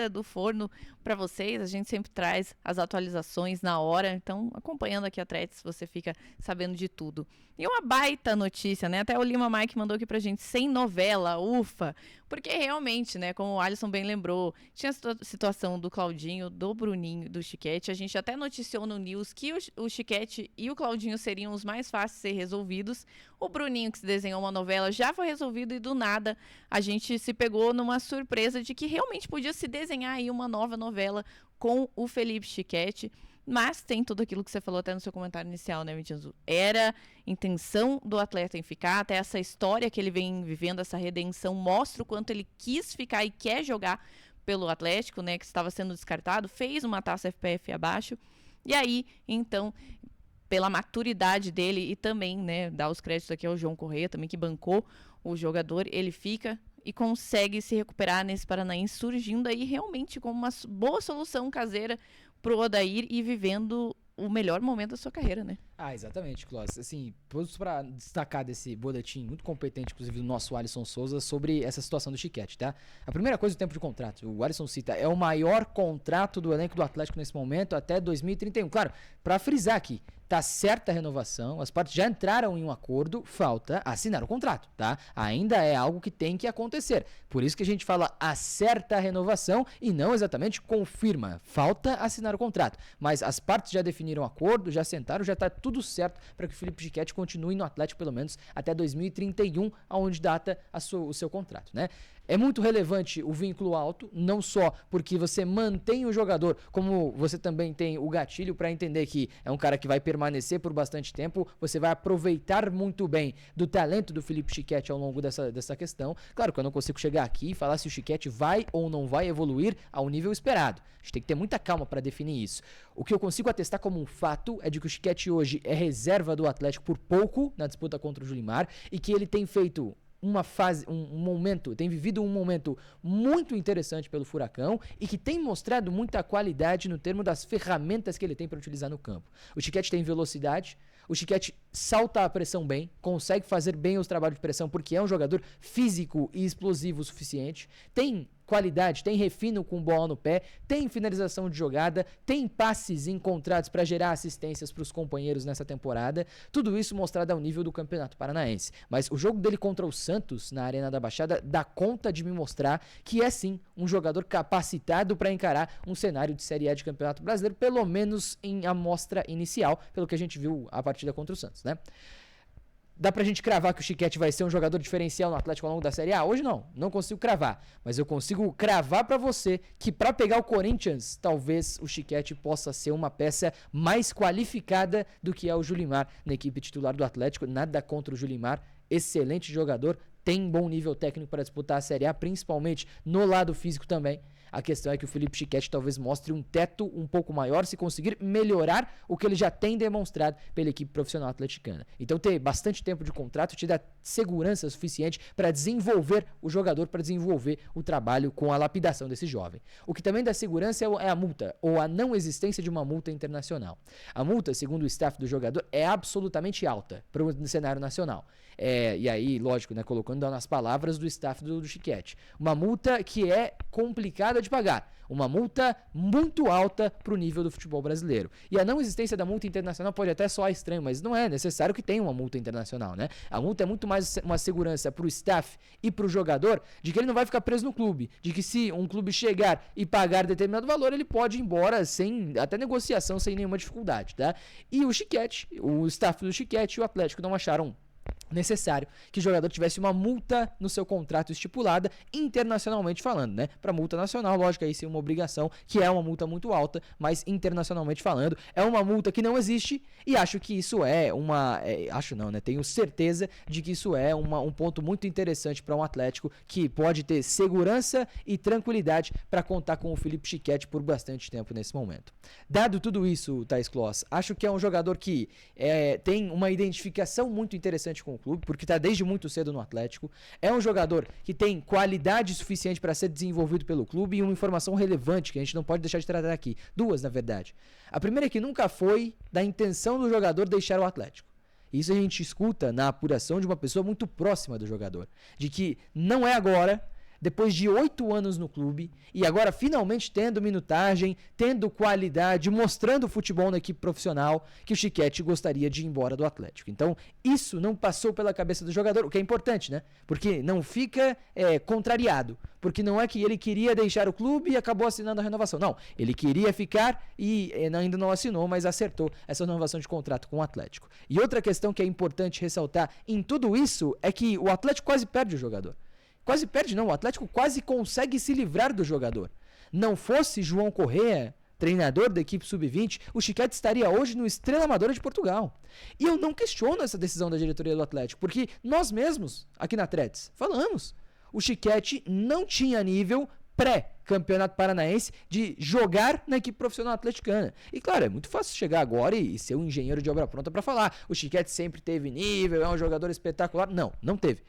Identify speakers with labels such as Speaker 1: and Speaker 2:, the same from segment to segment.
Speaker 1: saída do forno para vocês. A gente sempre traz as atualizações na hora, então acompanhando aqui a Threads você fica sabendo de tudo. E uma baita notícia, né? Até o Lima Mike mandou aqui pra gente, sem novela, ufa, porque realmente, né, como o Alisson bem lembrou, tinha a situação do Claudinho, do Bruninho, do Chiquete. A gente até noticiou no News que o Chiquete e o Claudinho seriam os mais fáceis de ser resolvidos. O Bruninho, que se desenhou uma novela, já foi resolvido e do nada a gente se pegou numa surpresa de que realmente podia se desenhar aí uma nova novela com o Felipe Chiquete. Mas tem tudo aquilo que você falou até no seu comentário inicial, né, Vitinho? Era intenção do atleta em ficar, até essa história que ele vem vivendo, essa redenção, mostra o quanto ele quis ficar e quer jogar pelo Atlético, né, que estava sendo descartado, fez uma taça FPF abaixo, e aí, então, pela maturidade dele e também, né, dar os créditos aqui ao João Correia, também que bancou o jogador, ele fica e consegue se recuperar nesse Paranaense, surgindo aí realmente como uma boa solução caseira pro Odair e vivendo o melhor momento da sua carreira, né?
Speaker 2: Exatamente, Clós. Assim, para destacar desse boletim muito competente, inclusive do nosso Alisson Souza, sobre essa situação do Chiquete, tá? A primeira coisa, o tempo de contrato. O Alisson cita, é o maior contrato do elenco do Atlético nesse momento até 2031. Claro, para frisar aqui, tá certa a renovação, as partes já entraram em um acordo, falta assinar o contrato, tá? Ainda é algo que tem que acontecer. Por isso que a gente fala acerta a renovação e não exatamente confirma. Falta assinar o contrato. Mas as partes já definiram o acordo, já sentaram, já tá tudo certo para que o Felipe Chiquete continue no Atlético pelo menos até 2031, aonde data o seu contrato, né? É muito relevante o vínculo alto, não só porque você mantém o jogador, como você também tem o gatilho para entender que é um cara que vai permanecer por bastante tempo, você vai aproveitar muito bem do talento do Felipe Chiquete ao longo dessa questão. Claro que eu não consigo chegar aqui e falar se o Chiquete vai ou não vai evoluir ao nível esperado. A gente tem que ter muita calma para definir isso. O que eu consigo atestar como um fato é de que o Chiquete hoje é reserva do Atlético por pouco na disputa contra o Julimar e que ele tem feito uma fase, um momento, tem vivido um momento muito interessante pelo Furacão e que tem mostrado muita qualidade no termo das ferramentas que ele tem para utilizar no campo. O Chiquete tem velocidade, o Chiquete salta a pressão bem, consegue fazer bem os trabalhos de pressão porque é um jogador físico e explosivo o suficiente, tem qualidade, tem refino com bola no pé, tem finalização de jogada, tem passes encontrados para gerar assistências para os companheiros nessa temporada, tudo isso mostrado ao nível do Campeonato Paranaense. Mas o jogo dele contra o Santos, na Arena da Baixada, dá conta de me mostrar que é sim um jogador capacitado para encarar um cenário de Série A de Campeonato Brasileiro, pelo menos em amostra inicial, pelo que a gente viu a partida contra o Santos, né? Dá pra gente cravar que o Chiquete vai ser um jogador diferencial no Atlético ao longo da Série A? Hoje não consigo cravar. Mas eu consigo cravar pra você que pra pegar o Corinthians, talvez o Chiquete possa ser uma peça mais qualificada do que é o Julimar na equipe titular do Atlético. Nada contra o Julimar, excelente jogador, tem bom nível técnico para disputar a Série A, principalmente no lado físico também. A questão é que o Felipe Chiquete talvez mostre um teto um pouco maior se conseguir melhorar o que ele já tem demonstrado pela equipe profissional atleticana. Então ter bastante tempo de contrato te dá segurança suficiente para desenvolver o jogador, para desenvolver o trabalho com a lapidação desse jovem. O que também dá segurança é a multa, ou a não existência de uma multa internacional. A multa, segundo o staff do jogador, é absolutamente alta para o cenário nacional. E aí, lógico, né, colocando nas palavras do staff do Chiquete. Uma multa que é complicada de pagar. Uma multa muito alta para o nível do futebol brasileiro. E a não existência da multa internacional pode até soar estranho, mas não é necessário que tenha uma multa internacional, né? A multa é muito mais uma segurança para o staff e para o jogador de que ele não vai ficar preso no clube. De que se um clube chegar e pagar determinado valor, ele pode ir embora sem até negociação, sem nenhuma dificuldade, tá? E o Chiquete, o staff do Chiquete e o Atlético não acharam necessário que o jogador tivesse uma multa no seu contrato estipulada, internacionalmente falando, né? Para multa nacional, lógico, aí sim uma obrigação, que é uma multa muito alta, mas internacionalmente falando, é uma multa que não existe e acho que isso é uma... acho não, né? Tenho certeza de que isso é um ponto muito interessante para um Atlético que pode ter segurança e tranquilidade para contar com o Felipe Chiquete por bastante tempo nesse momento. Dado tudo isso, Thaís Kloss, acho que é um jogador que tem uma identificação muito interessante com o clube, porque está desde muito cedo no Atlético. É um jogador que tem qualidade suficiente para ser desenvolvido pelo clube e uma informação relevante que a gente não pode deixar de tratar aqui. Duas, na verdade. A primeira é que nunca foi da intenção do jogador deixar o Atlético. Isso a gente escuta na apuração de uma pessoa muito próxima do jogador. De que não é agora, depois de 8 anos no clube, e agora finalmente tendo minutagem, tendo qualidade, mostrando futebol na equipe profissional, que o Chiquete gostaria de ir embora do Atlético. Então, isso não passou pela cabeça do jogador, o que é importante, né? Porque não fica contrariado. Porque não é que ele queria deixar o clube e acabou assinando a renovação. Não, ele queria ficar e ainda não assinou, mas acertou essa renovação de contrato com o Atlético. E outra questão que é importante ressaltar em tudo isso é que o Atlético quase perde o jogador. Quase perde não, o Atlético quase consegue se livrar do jogador. Não fosse João Correa, treinador da equipe sub-20, o Chiquete estaria hoje no Estrela Amadora de Portugal. E eu não questiono essa decisão da diretoria do Atlético, porque nós mesmos, aqui na Tretes, falamos. O Chiquete não tinha nível pré-campeonato paranaense de jogar na equipe profissional atleticana. E claro, é muito fácil chegar agora e ser um engenheiro de obra pronta para falar. O Chiquete sempre teve nível, é um jogador espetacular. Não, não teve.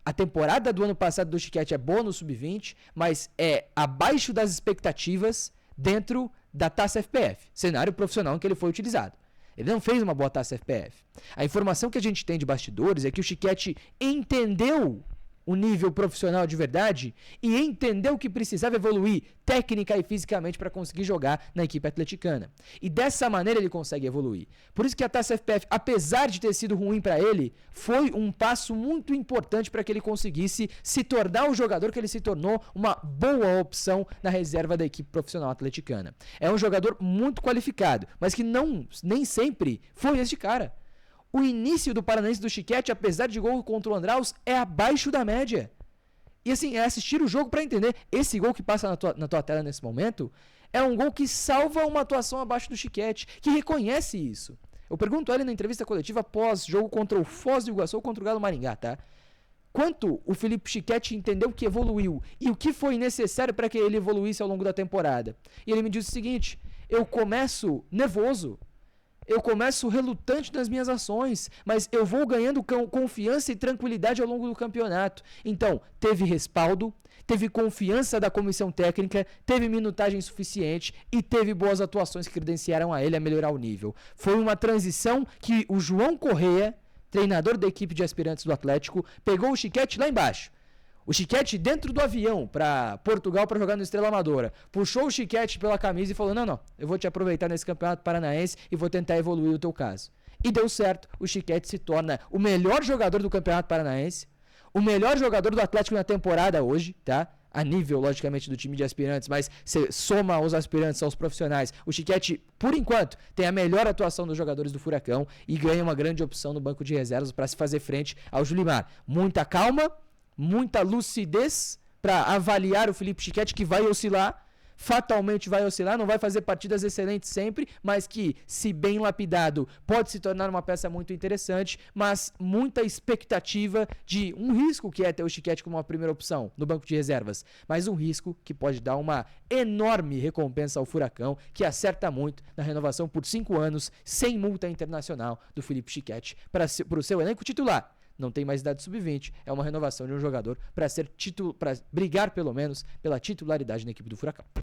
Speaker 2: A temporada do ano passado do Chiquete é boa no sub-20, mas é abaixo das expectativas dentro da Taça FPF, cenário profissional em que ele foi utilizado. Ele não fez uma boa Taça FPF. A informação que a gente tem de bastidores é que o Chiquete entendeu o nível profissional de verdade e entendeu que precisava evoluir técnica e fisicamente para conseguir jogar na equipe atleticana. E dessa maneira ele consegue evoluir. Por isso que a Taça FPF, apesar de ter sido ruim para ele, foi um passo muito importante para que ele conseguisse se tornar o jogador que ele se tornou, uma boa opção na reserva da equipe profissional atleticana. É um jogador muito qualificado, mas que nem sempre foi este cara. O início do Paranaense do Chiquete, apesar de gol contra o Andraus, é abaixo da média. E assim, é assistir o jogo para entender. Esse gol que passa na tua tela nesse momento é um gol que salva uma atuação abaixo do Chiquete, que reconhece isso. Eu pergunto a ele na entrevista coletiva após jogo contra o Foz do Iguaçu ou contra o Galo Maringá, tá? Quanto o Felipe Chiquete entendeu que evoluiu e o que foi necessário para que ele evoluísse ao longo da temporada. E ele me disse o seguinte: eu começo nervoso. Eu começo relutante nas minhas ações, mas eu vou ganhando confiança e tranquilidade ao longo do campeonato. Então, teve respaldo, teve confiança da comissão técnica, teve minutagem suficiente e teve boas atuações que credenciaram a ele a melhorar o nível. Foi uma transição que o João Correa, treinador da equipe de aspirantes do Atlético, pegou o Chiquete lá embaixo. O Chiquete dentro do avião para Portugal para jogar no Estrela Amadora. Puxou o Chiquete pela camisa e falou: não, eu vou te aproveitar nesse campeonato paranaense e vou tentar evoluir o teu caso. E deu certo, o Chiquete se torna o melhor jogador do campeonato paranaense, o melhor jogador do Atlético na temporada hoje, tá? A nível, logicamente, do time de aspirantes, mas você soma os aspirantes aos profissionais. O Chiquete, por enquanto, tem a melhor atuação dos jogadores do Furacão e ganha uma grande opção no banco de reservas para se fazer frente ao Julimar. Muita calma, muita lucidez para avaliar o Felipe Chiquete, que vai oscilar, fatalmente vai oscilar, não vai fazer partidas excelentes sempre, mas que, se bem lapidado, pode se tornar uma peça muito interessante, mas muita expectativa de um risco que é ter o Chiquete como uma primeira opção no banco de reservas, mas um risco que pode dar uma enorme recompensa ao Furacão, que acerta muito na renovação por 5 anos, sem multa internacional do Felipe Chiquete para o seu elenco titular. Não tem mais idade sub-20, é uma renovação de um jogador para brigar pelo menos pela titularidade na equipe do Furacão.